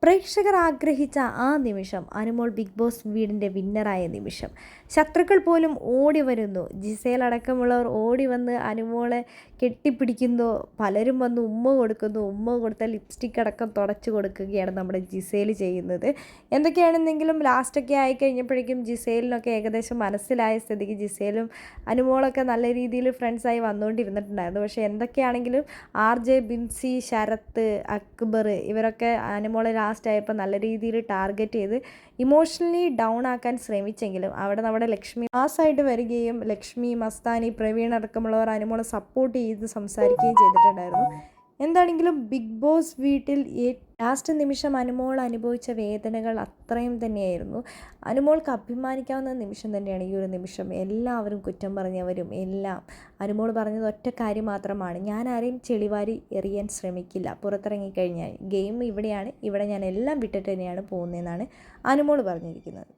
പ്രേക്ഷകർ ആഗ്രഹിച്ച ആ നിമിഷം, അനുമോൾ ബിഗ് ബോസ് വീടിൻ്റെ വിന്നറായ നിമിഷം. ശത്രുക്കൾ പോലും ഓടി വരുന്നു. ജിസേൽ അടക്കമുള്ളവർ ഓടി വന്ന് അനുമോളെ കെട്ടിപ്പിടിക്കുന്നു. പലരും വന്ന് ഉമ്മ കൊടുക്കുന്നു. ഉമ്മ കൊടുത്ത ലിപ്സ്റ്റിക് അടക്കം തുടച്ചു കൊടുക്കുകയാണ് നമ്മുടെ ജിസേൽ ചെയ്യുന്നത്. എന്തൊക്കെയാണെന്നെങ്കിലും ലാസ്റ്റൊക്കെ ആയിക്കഴിഞ്ഞപ്പോഴേക്കും ജിസേലിനൊക്കെ ഏകദേശം മനസ്സിലായ സ്ഥിതിക്ക് ജിസേലും അനുമോളൊക്കെ നല്ല രീതിയിൽ ഫ്രണ്ട്സായി വന്നുകൊണ്ടിരുന്നിട്ടുണ്ടായിരുന്നു. പക്ഷേ എന്തൊക്കെയാണെങ്കിലും RJ, ബിൻസി, ശരത്ത്, അക്ബർ ഇവരൊക്കെ അനുമോളെ ലാസ്റ്റ് ആയപ്പോൾ നല്ല രീതിയിൽ ടാർഗറ്റ് ചെയ്ത് ഇമോഷണലി ഡൗൺ ആക്കാൻ ശ്രമിച്ചെങ്കിലും അവിടെ നമ്മുടെ ലക്ഷ്മി മാസായിട്ട് വരികയും ലക്ഷ്മി, മസ്താനി, പ്രവീൺ അടക്കമുള്ളവർ അനുമോളെ സപ്പോർട്ട് ചെയ്ത് സംസാരിക്കുകയും ചെയ്തിട്ടുണ്ടായിരുന്നു. എന്താണെങ്കിലും ബിഗ് ബോസ് വീട്ടിൽ ലാസ്റ്റ് നിമിഷം അനുമോൾ അനുഭവിച്ച വേദനകൾ അത്രയും തന്നെയായിരുന്നു. അനുമോൾക്ക് അഭിമാനിക്കാവുന്ന നിമിഷം തന്നെയാണ് ഈ ഒരു നിമിഷം. എല്ലാവരും കുറ്റം പറഞ്ഞവരും എല്ലാം അനുമോൾ പറഞ്ഞത് ഒറ്റ കാര്യം മാത്രമാണ്: ഞാൻ ആരെയും ചെളിവാരി എറിയാൻ ശ്രമിക്കില്ല. പുറത്തിറങ്ങിക്കഴിഞ്ഞാൽ ഗെയിം ഇവിടെയാണ്, ഇവിടെ ഞാൻ എല്ലാം വിട്ടിട്ട് തന്നെയാണ് പോകുന്നതെന്നാണ് അനുമോൾ പറഞ്ഞിരിക്കുന്നത്.